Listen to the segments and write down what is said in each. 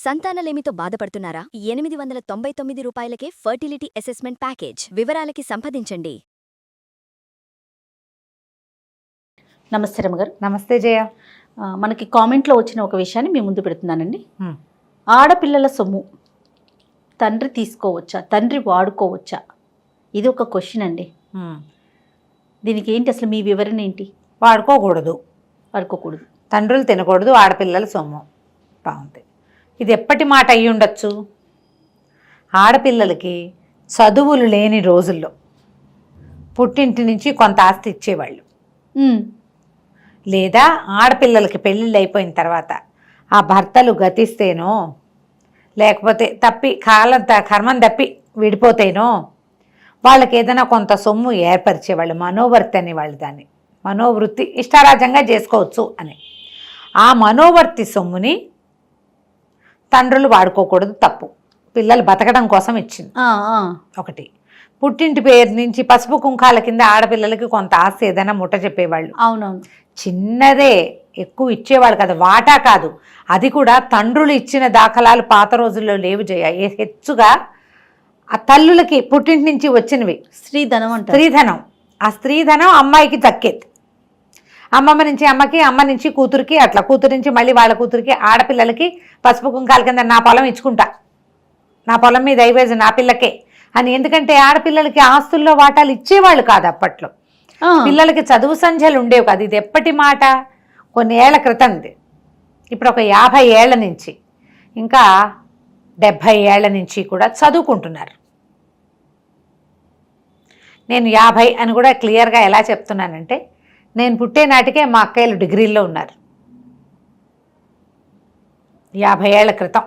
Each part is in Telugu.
సంతానలేమితో బాధపడుతున్నారా? 899 రూపాయలకే ఫర్టిలిటీ అసెస్మెంట్ ప్యాకేజ్. వివరాలకి సంప్రదించండి. నమస్తే రమగారు. నమస్తే జయ. మనకి కామెంట్లో వచ్చిన ఒక విషయాన్ని మీ ముందు పెడుతున్నానండి. ఆడపిల్లల సొమ్ము తండ్రి తీసుకోవచ్చా, తండ్రి వాడుకోవచ్చా? ఇది ఒక క్వశ్చన్ అండి. దీనికి ఏంటి అసలు మీ వివరణ ఏంటి? వాడుకోకూడదు. వాడుకోకూడదు. తండ్రులు తినకూడదు, ఆడపిల్లల సొమ్ము. బాగుంది. ఇది ఎప్పటి మాట అయ్యి ఉండొచ్చు? ఆడపిల్లలకి చదువులు లేని రోజుల్లో పుట్టింటి నుంచి కొంత ఆస్తి ఇచ్చేవాళ్ళు. లేదా ఆడపిల్లలకి పెళ్ళిళ్ళు అయిపోయిన తర్వాత ఆ భర్తలు గతిస్తేనో లేకపోతే కర్మం తప్పి విడిపోతేనో వాళ్ళకి ఏదైనా కొంత సొమ్ము ఏర్పరిచేవాళ్ళు. మనోవర్తి అనేవాళ్ళు దాన్ని. మనోవృత్తి ఇష్టారాజ్యంగా చేసుకోవచ్చు అని. ఆ మనోవర్తి సొమ్ముని తండ్రులు వాడుకోకూడదు, తప్పు. పిల్లలు బతకడం కోసం ఇచ్చింది ఒకటి. పుట్టింటి పేరు నుంచి పసుపు కుంకాల కింద ఆడపిల్లలకి కొంత ఆస్తి ఏదైనా ముట్ట చెప్పేవాళ్ళు. అవునవును. చిన్నదే, ఎక్కువ ఇచ్చేవాళ్ళు కదా, వాటా కాదు. అది కూడా తండ్రులు ఇచ్చిన దాఖలాలు పాత రోజుల్లో లేవు జయ. హెచ్చుగా ఆ తల్లులకి పుట్టింటి నుంచి వచ్చినవి స్త్రీధనం అంట. స్త్రీధనం. ఆ స్త్రీధనం అమ్మాయికి దక్కేది. అమ్మమ్మ నుంచి అమ్మకి, అమ్మ నుంచి కూతురికి, అట్లా కూతురు నుంచి మళ్ళీ వాళ్ళ కూతురికి. ఆడపిల్లలకి పసుపు కుంకాల కింద నా పొలం ఇచ్చుకుంటా, నా పొలం మీద దైవేజు నా పిల్లకే అని. ఎందుకంటే ఆడపిల్లలకి ఆస్తుల్లో వాటాలు ఇచ్చేవాళ్ళు కాదు అప్పట్లో. పిల్లలకి చదువు సంధ్యలు ఉండేవి కాదు. ఇది ఎప్పటి మాట? కొన్ని ఏళ్ల క్రితంది. ఇప్పుడు ఒక 50 ఏళ్ల నుంచి, ఇంకా 70 ఏళ్ల నుంచి కూడా చదువుకుంటున్నారు. నేను 50 అని కూడా క్లియర్గా ఎలా చెప్తున్నానంటే, నేను పుట్టే నాటికే మా అక్కయ్యలు డిగ్రీల్లో ఉన్నారు. 50 ఏళ్ల క్రితం.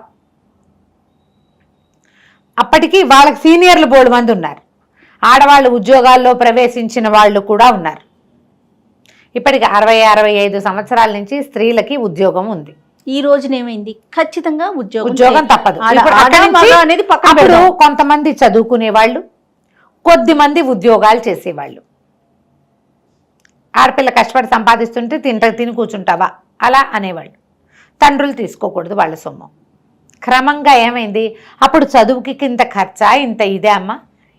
అప్పటికి వాళ్ళకి సీనియర్లు బోల్డ్ మంది ఉన్నారు. ఆడవాళ్ళు ఉద్యోగాల్లో ప్రవేశించిన వాళ్ళు కూడా ఉన్నారు. ఇప్పటికి 60-65 సంవత్సరాల నుంచి స్త్రీలకి ఉద్యోగం ఉంది. ఈ రోజునేమైంది? ఖచ్చితంగా ఉద్యోగం తప్పదు. అప్పుడు కొంతమంది చదువుకునే వాళ్ళు, కొద్ది మంది ఉద్యోగాలు చేసేవాళ్ళు. ఆడపిల్ల కష్టపడి సంపాదిస్తుంటే తిని కూర్చుంటావా అలా అనేవాళ్ళు. తండ్రులు తీసుకోకూడదు వాళ్ళ సొమ్ము. క్రమంగా ఏమైంది? అప్పుడు చదువుకి ఇంత ఖర్చా, ఇంత ఇదే అమ్మ,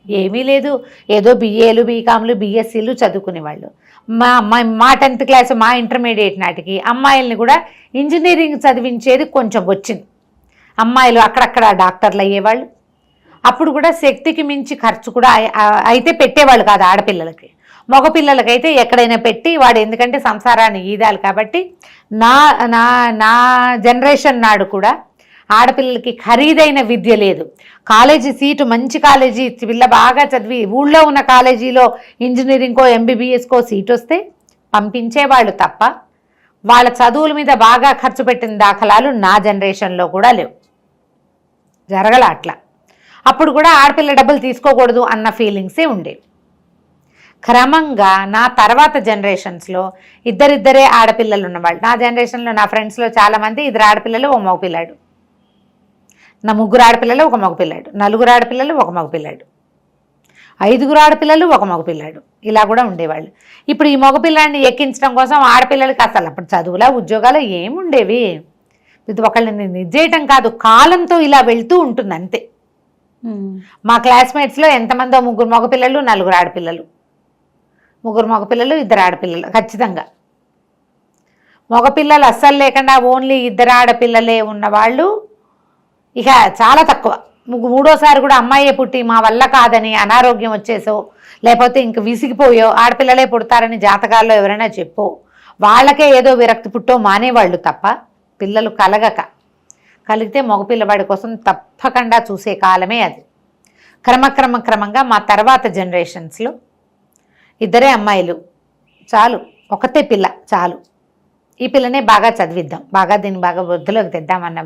ఏమీ లేదు. ఏదో BAలు, BComలు, BScలు చదువుకునేవాళ్ళు. మా 10th క్లాస్, మా ఇంటర్మీడియట్ నాటికి అమ్మాయిల్ని కూడా ఇంజనీరింగ్ చదివించేది కొంచెం వచ్చింది. అమ్మాయిలు అక్కడక్కడ డాక్టర్లు అయ్యేవాళ్ళు. అప్పుడు కూడా శక్తికి మించి ఖర్చు కూడా అయితే పెట్టేవాళ్ళు కాదు ఆడపిల్లలకి. మగపిల్లలకైతే ఎక్కడైనా పెట్టి వాడు, ఎందుకంటే సంసారాన్ని ఈదాలి కాబట్టి. నా నా నా జనరేషన్ నాడు కూడా ఆడపిల్లలకి ఖరీదైన విద్య లేదు. కాలేజీ సీటు, మంచి కాలేజీ, పిల్ల బాగా చదివి ఊళ్ళో ఉన్న కాలేజీలో ఇంజనీరింగ్కో MBBSకో సీట్ వస్తే పంపించేవాళ్ళు తప్ప వాళ్ళ చదువుల మీద బాగా ఖర్చు పెట్టిన దాఖలాలు నా జనరేషన్లో కూడా లేవు. జరగల అట్లా. అప్పుడు కూడా ఆడపిల్ల డబ్బులు తీసుకోకూడదు అన్న ఫీలింగ్సే ఉండేవి. క్రమంగా నా తర్వాత జనరేషన్స్లో ఇద్దరే ఆడపిల్లలు ఉన్నవాళ్ళు. నా జనరేషన్లో నా ఫ్రెండ్స్లో చాలామంది 2 ఆడపిల్లలు, 1 మగపిల్లాడు. నా 3 ఆడపిల్లలు, 1 మగపిల్లాడు. 4 ఆడపిల్లలు, 1 మగపిల్లాడు. 5 ఆడపిల్లలు, 1 మగపిల్లాడు. ఇలా కూడా ఉండేవాళ్ళు. ఇప్పుడు ఈ మగపిల్లాడిని ఎక్కించడం కోసం ఆడపిల్లలకి అసలు అప్పుడు చదువులా ఉద్యోగాలు ఏముండేవి? ఇది ఒకళ్ళని నిజేయటం కాదు, కాలంతో ఇలా వెళ్తూ ఉంటుంది అంతే. మా క్లాస్మేట్స్లో ఎంతమందో 3 మగపిల్లలు, 4 ఆడపిల్లలు. 3 మగపిల్లలు, 2 ఆడపిల్లలు ఖచ్చితంగా. మగపిల్లలు అస్సలు లేకుండా ఓన్లీ 2 ఆడపిల్లలే ఉన్నవాళ్ళు ఇక చాలా తక్కువ. 3వ సారి కూడా అమ్మాయే పుట్టి మా వల్ల కాదని అనారోగ్యం వచ్చేసో, లేకపోతే ఇంక విసిగిపోయో ఆడపిల్లలే పుడతారని జాతకాల్లో ఎవరైనా చెప్పో, వాళ్ళకే ఏదో విరక్తి పుట్టో మానేవాళ్ళు తప్ప పిల్లలు కలిగితే మగపిల్లవాడి కోసం తప్పకుండా చూసే కాలమే అది. క్రమంగా మా తర్వాత జనరేషన్స్లో 2 అమ్మాయిలు చాలు, ఒకతే పిల్ల చాలు, ఈ పిల్లనే బాగా చదివిద్దాం, దీన్ని బాగా వృద్ధిలోకి తెద్దామన్న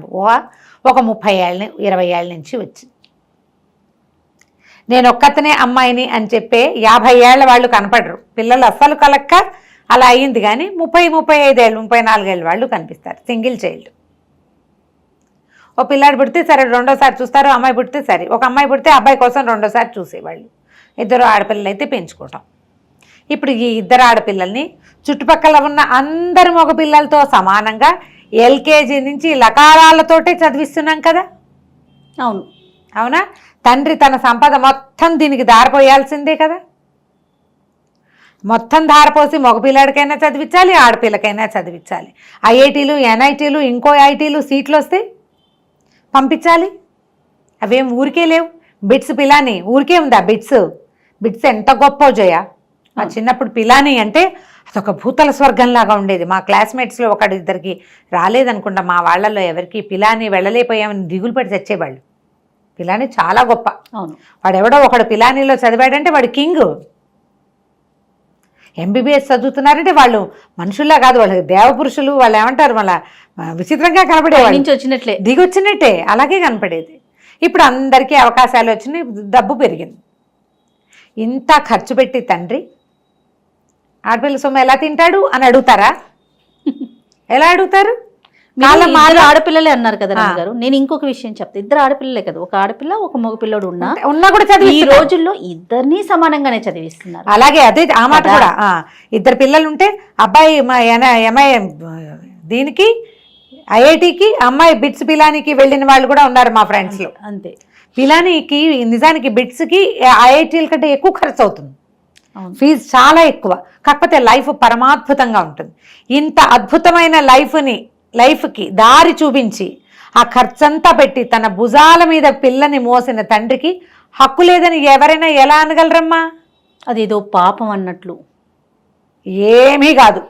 ఒక 30 ఏళ్ళని 20 ఏళ్ళ నుంచి వచ్చింది. నేను ఒక్కతనే అమ్మాయిని అని చెప్పే 50 ఏళ్ల వాళ్ళు కనపడరు. పిల్లలు అస్సలు కలక్క అలా అయ్యింది. కానీ 30-35 ఏళ్ళు, 34 ఏళ్ళ వాళ్ళు కనిపిస్తారు. Single child. ఓ పిల్లాడు పుడితే సరే 2వ సారి చూస్తారు, అమ్మాయి పుడితే సరే. ఒక అమ్మాయి పుడితే అబ్బాయి కోసం 2వ సారి చూసేవాళ్ళు. 2 ఆడపిల్లలు అయితే పెంచుకోవటం. ఇప్పుడు ఈ 2 ఆడపిల్లల్ని చుట్టుపక్కల ఉన్న అందరి మగపిల్లలతో సమానంగా ఎల్కేజీ నుంచి లకారాలతోటే చదివిస్తున్నాం కదా. అవును. అవునా? తండ్రి తన సంపద మొత్తం దీనికి దారిపోయాల్సిందే కదా. మొత్తం ధారపోసి మగపిల్లాడికైనా చదివించాలి, ఆడపిల్లకైనా చదివించాలి. ఐఐటీలు, ఎన్ఐటీలు, ఇంకో ఐటీలు సీట్లు వస్తే పంపించాలి. అవేం ఊరికే లేవు. బిట్స్ పిలాని ఊరికే ఉందా? బిట్స్ ఎంత గొప్ప జయ. ఆ చిన్నప్పుడు పిలాని అంటే అదొక భూతల స్వర్గంలాగా ఉండేది. మా క్లాస్మేట్స్లో ఒకటి ఇద్దరికి రాలేదనుకుంటా, మా వాళ్ళల్లో ఎవరికి పిలాని వెళ్ళలేకపోయామని దిగులు పడి తెచ్చేవాళ్ళు. పిలాని చాలా గొప్ప. అవును. వాడెవడో ఒకడు పిలానీలో చదివాడంటే వాడు కింగ్. ఎంబీబీఎస్ చదువుతున్నారంటే వాళ్ళు మనుషుల్లా కాదు, వాళ్ళు దేవపురుషులు. వాళ్ళు ఏమంటారు, మళ్ళీ విచిత్రంగా కనపడేవాళ్ళు, నుంచి వచ్చినట్లే, దిగొచ్చినట్టే అలాగే కనపడేది. ఇప్పుడు అందరికీ అవకాశాలు వచ్చినాయి, డబ్బు పెరిగింది. ఇంత ఖర్చు పెట్టి తండ్రి ఆడపిల్ల సొమ్ము ఎలా తింటాడు అని అడుగుతారా? ఎలా అడుగుతారు? ఇద్దరు ఆడపిల్లలే అన్నారు కదా గారు. నేను ఇంకొక విషయం చెప్తా. ఇద్దరు ఆడపిల్లలే కదా, ఒక ఆడపిల్ల ఒక మగపిల్లడు ఉన్నా కూడా చదివి ఈ రోజుల్లో ఇద్దరిని సమానంగానే చదివిస్తున్నారు. అలాగే అదే ఆ మాట కూడా. ఇద్దరు పిల్లలు ఉంటే అబ్బాయి ఎంఐ దీనికి ఐఐటికి, అమ్మాయి బిట్స్ పిలానికి వెళ్ళిన వాళ్ళు కూడా ఉన్నారు మా ఫ్రెండ్స్ లో. అంతే. పిలానికి నిజానికి బిట్స్కి ఐఐటీల కంటే ఎక్కువ ఖర్చు అవుతుంది, ఫీజు చాలా ఎక్కువ. కాకపోతే లైఫ్ పరమాద్భుతంగా ఉంటుంది. ఇంత అద్భుతమైన లైఫ్కి దారి చూపించి ఆ ఖర్చంతా పెట్టి తన భుజాల మీద పిల్లని మోసిన తండ్రికి హక్కు లేదని ఎవరైనా ఎలా అనగలరమ్మా? అదేదో పాపం అన్నట్లు. ఏమీ కాదు,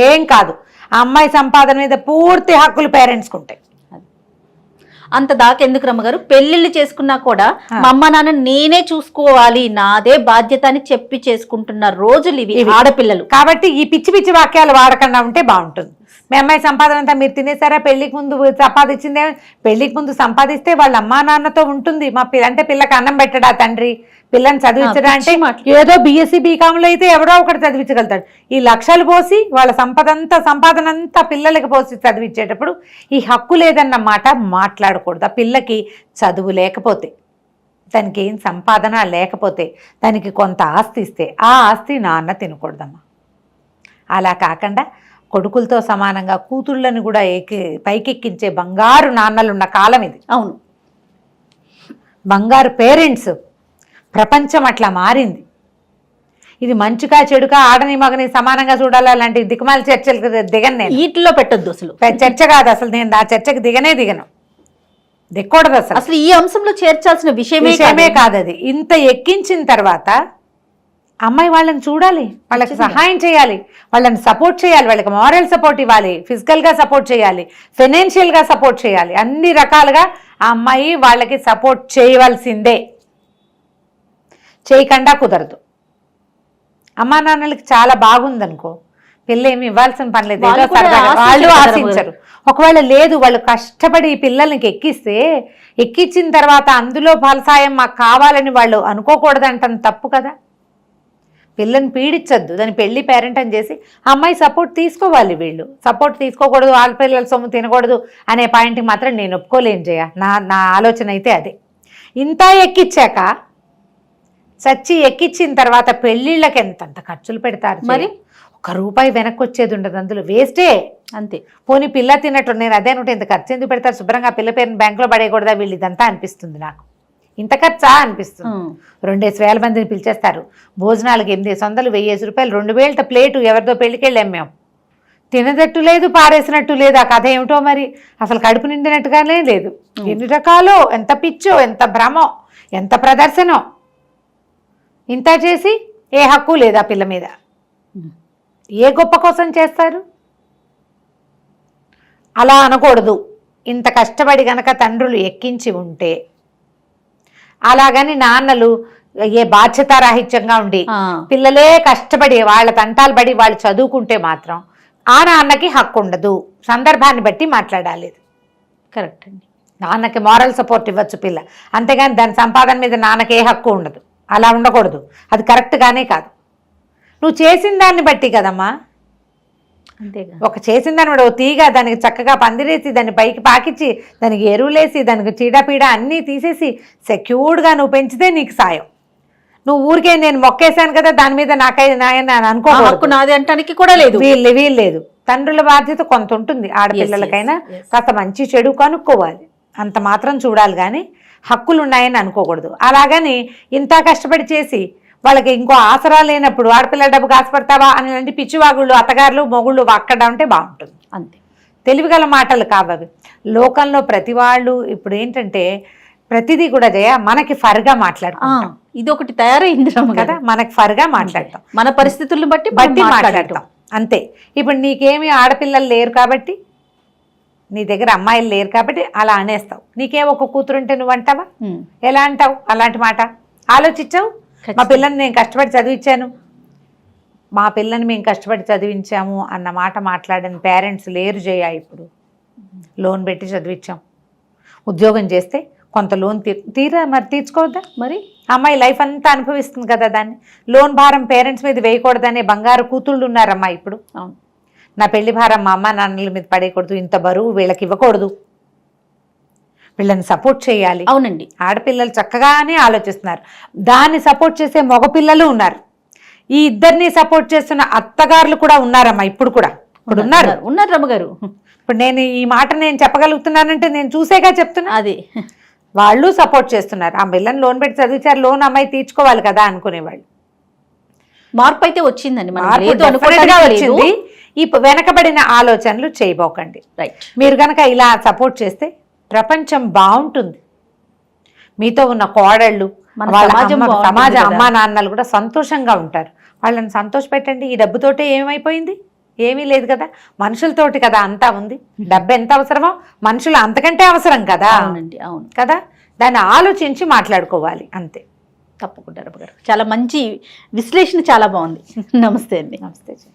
ఏం కాదు. ఆ అమ్మాయి సంపాదన మీద పూర్తి హక్కులు పేరెంట్స్కి ఉంటాయి. అంత దాకా ఎందుకు రమ్మగారు? పెళ్లిళ్ళు చేసుకున్నా కూడా మా అమ్మ నాన్న నేనే చూసుకోవాలి, నాదే బాధ్యత అని చెప్పి చేసుకుంటున్న రోజులు ఇవి ఆడపిల్లలు. కాబట్టి ఈ పిచ్చి పిచ్చి వాక్యాలు వాడకుండా ఉంటే బాగుంటుంది. మీ అమ్మాయి సంపాదన అంతా మీరు తినేసారా? పెళ్లికి ముందు సంపాదించిందే. పెళ్లికి ముందు సంపాదిస్తే వాళ్ళ అమ్మా నాన్నతో ఉంటుంది. అంటే పిల్లకి అన్నం పెట్టడా తండ్రి? పిల్లని చదివించడా అంటే ఏదో బీఎస్సీ బీకాంలో అయితే ఎవరో ఒకటి చదివించగలుగుతాడు. ఈ లక్షలు పోసి వాళ్ళ సంపాదన అంతా పిల్లలకి పోసి చదివించేటప్పుడు ఈ హక్కు లేదన్న మాట మాట్లాడకూడదు. ఆ పిల్లకి చదువు లేకపోతే, దానికి ఏం సంపాదన లేకపోతే, దానికి కొంత ఆస్తి ఇస్తే ఆ ఆస్తి నాన్న తినకూడదమ్మా. అలా కాకుండా కొడుకులతో సమానంగా కూతుళ్ళని కూడా పైకెక్కించే బంగారు నాన్నలున్న కాలం ఇది. అవును, బంగారు పేరెంట్స్. ప్రపంచం అట్లా మారింది. ఇది మంచిగా చెడుగా ఆడని మగని సమానంగా చూడాలి. అలాంటి దిక్కుమాల చర్చలకు దిగను నేను. వీటిలో పెట్టద్దు అసలు. చర్చ కాదు అసలు. నేను ఆ చర్చకు దిగను, దిక్కూడదు అసలు. అసలు ఈ అంశంలో చేర్చాల్సిన విషయమే కాదు అది. ఇంత ఎక్కించిన తర్వాత అమ్మాయి వాళ్ళని చూడాలి, వాళ్ళకి సహాయం చేయాలి, వాళ్ళని సపోర్ట్ చేయాలి, వాళ్ళకి మారల్ సపోర్ట్ ఇవ్వాలి, ఫిజికల్గా సపోర్ట్ చేయాలి, ఫైనాన్షియల్గా సపోర్ట్ చేయాలి. అన్ని రకాలుగా ఆ అమ్మాయి వాళ్ళకి సపోర్ట్ చేయవలసిందే. చేయకుండా కుదరదు. అమ్మా నాన్నలకి చాలా బాగుందనుకో, పిల్ల ఏమి ఇవ్వాల్సిన పని లేదు, వాళ్ళు ఆశించరు. ఒకవేళ లేదు, వాళ్ళు కష్టపడి ఈ పిల్లలకి ఎక్కించిన తర్వాత అందులో ఫలసాయం మాకు కావాలని వాళ్ళు అనుకోకూడదంటాను. తప్పు కదా. పిల్లని పీడించద్దు, దాని పెళ్లి పేరెంట్ అని చేసి అమ్మాయి సపోర్ట్ తీసుకోవాలి. వీళ్ళు సపోర్ట్ తీసుకోకూడదు, ఆడపిల్లల సొమ్ము తినకూడదు అనే పాయింట్కి మాత్రం నేను ఒప్పుకోలేను జయ. నా ఆలోచన అయితే అదే. ఇంత ఎక్కిచ్చాక చచ్చి ఎక్కించిన తర్వాత పెళ్ళిళ్ళకి ఎంతంత ఖర్చులు పెడతారు. మరి ₹1 వెనక్కి వచ్చేది ఉండదు, అందులో వేస్టే. అంతే. పోనీ పిల్ల తిన్నట్టు నేను అదే అనుకుంటే ఇంత ఖర్చు ఎందుకు పెడతారు? శుభ్రంగా పిల్ల పేరుని బ్యాంకులో పడేయకూడదా వీళ్ళు? ఇదంతా అనిపిస్తుంది నాకు. ఇంత ఖర్చా అనిపిస్తుంది. 2,000 మందిని పిలిచేస్తారు భోజనాలకి. 800, ₹1,000, 2,000 ప్లేటు. ఎవరిదో పెళ్లికి వెళ్ళాం మేము. తినదట్టు లేదు, పారేసినట్టు లేదు. ఆ కథ ఏమిటో మరి. అసలు కడుపు నిండినట్టుగానే లేదు. ఎన్ని రకాలో, ఎంత పిచ్చో, ఎంత భ్రమో, ఎంత ప్రదర్శనో. ఇంత చేసి ఏ హక్కు లేదు ఆ పిల్ల మీద. ఏ గొప్ప కోసం చేస్తారు? అలా అనకూడదు. ఇంత కష్టపడి గనక తండ్రులు ఎక్కించి ఉంటే, అలాగని నాన్నలు ఏ బాధ్యతారాహిత్యంగా ఉండి పిల్లలే కష్టపడి వాళ్ళ తంటాలు పడి వాళ్ళు చదువుకుంటే మాత్రం ఆ నాన్నకి హక్కు ఉండదు. సందర్భాన్ని బట్టి మాట్లాడాలి. కరెక్ట్ అండి. నాన్నకి మారల్ సపోర్ట్ ఇవ్వచ్చు పిల్ల, అంతేగాని దాని సంపాదన మీద నాన్నకి ఏ హక్కు ఉండదు. అలా ఉండకూడదు. అది కరెక్ట్గానే కాదు. నువ్వు చేసిన దాన్ని బట్టి కదమ్మా. అంతేగా. ఒక చేసిన దాన్ని బట్టి, ఓ తీగ దానికి చక్కగా పందిరేసి, దాన్ని పైకి పాకిచ్చి, దానికి ఎరువులేసి, దానికి చీడపీడ అన్నీ తీసేసి సెక్యూర్డ్గా నువ్వు పెంచితే నీకు సాయం. నువ్వు ఊరికే నేను మొక్కేశాను కదా దాని మీద నాయన అనుకో, నాది అంటానికి కూడా లేదు. వీలు లేదు. తండ్రుల బాధ్యత కొంత ఉంటుంది ఆడపిల్లలకైనా. yes. కాస్త మంచి చెడు కనుక్కోవాలి, అంత మాత్రం చూడాలి, కానీ హక్కులు ఉన్నాయని అనుకోకూడదు. అలాగని ఇంత కష్టపడి చేసి వాళ్ళకి ఇంకో ఆసరా లేనప్పుడు ఆడపిల్లల డబ్బుకి ఆశపడతావా అని పిచ్చివాగుళ్ళు అత్తగారులు మొగుళ్ళు అక్కడ ఉంటే బాగుంటుంది. అంతే. తెలివిగల మాటలు కావవి. లోకంలో ప్రతి వాళ్ళు ఇప్పుడు ఏంటంటే ప్రతిదీ కూడా జయ మనకి ఫర్గా మాట్లాడుకుంటాం. ఇది ఒకటి తయారైంది కదా, మనకి ఫర్గా మాట్లాడతాం, మన పరిస్థితులను బట్టి మాట్లాడతాం అంతే. ఇప్పుడు నీకేమి ఆడపిల్లలు లేరు కాబట్టి, నీ దగ్గర అమ్మాయిలు లేరు కాబట్టి అలా అనేస్తావు. నీకేం ఒక కూతురుంటే నువ్వు అంటావా? ఎలా అంటావు అలాంటి మాట? ఆలోచించావు? మా పిల్లని నేను కష్టపడి చదివించాను, మా పిల్లని మేము కష్టపడి చదివించాము అన్న మాట మాట్లాడని పేరెంట్స్ లేరు జయ. ఇప్పుడు లోన్ పెట్టి చదివించాం, ఉద్యోగం చేస్తే కొంత లోన్ మరి తీర్చుకోవద్దా? మరి అమ్మాయి లైఫ్ అంతా అనుభవిస్తుంది కదా దాన్ని. లోన్ భారం పేరెంట్స్ మీద వేయకూడదనే బంగారు కూతుళ్ళు ఉన్నారమ్మా ఇప్పుడు. నా పెళ్లి భారం మా అమ్మ నాన్నల మీద పడేయకూడదు, ఇంత బరువు వీళ్ళకి ఇవ్వకూడదు, వీళ్ళని సపోర్ట్ చేయాలి. అవునండి, ఆడపిల్లలు చక్కగానే ఆలోచిస్తున్నారు. దాన్ని సపోర్ట్ చేసే మగపిల్లలు ఉన్నారు. ఈ ఇద్దరిని సపోర్ట్ చేస్తున్న అత్తగారులు కూడా ఉన్నారమ్మా ఇప్పుడు కూడా. ఇప్పుడు ఉన్నారు రమ్మగారు. ఇప్పుడు నేను ఈ మాట నేను చెప్పగలుగుతున్నానంటే నేను చూసేగా చెప్తున్నా. అదే వాళ్ళు సపోర్ట్ చేస్తున్నారు. ఆ పిల్లని లోన్ పెట్టి చదివించారు, లోన్ అమ్మాయి తీర్చుకోవాలి కదా అనుకునేవాళ్ళు. మార్పు అయితే వచ్చిందండి, వచ్చింది. ఈ వెనకబడిన ఆలోచనలు చేయబోకండి. రైట్. మీరు కనుక ఇలా సపోర్ట్ చేస్తే ప్రపంచం బాగుంటుంది. మీతో ఉన్న కోడళ్ళు, సమాజం అమ్మా నాన్నలు కూడా సంతోషంగా ఉంటారు. వాళ్ళని సంతోష పెట్టండి. ఈ డబ్బుతోటే ఏమైపోయింది? ఏమీ లేదు కదా, మనుషులతోటి కదా అంతా ఉంది. డబ్బు ఎంత అవసరమో మనుషులు అంతకంటే అవసరం కదా. అవునండి, అవును కదా, దాన్ని ఆలోచించి మాట్లాడుకోవాలి అంతే. తప్పకుండా రమ్మగారు, చాలా మంచి విశ్లేషణ, చాలా బాగుంది. నమస్తే అండి. నమస్తే.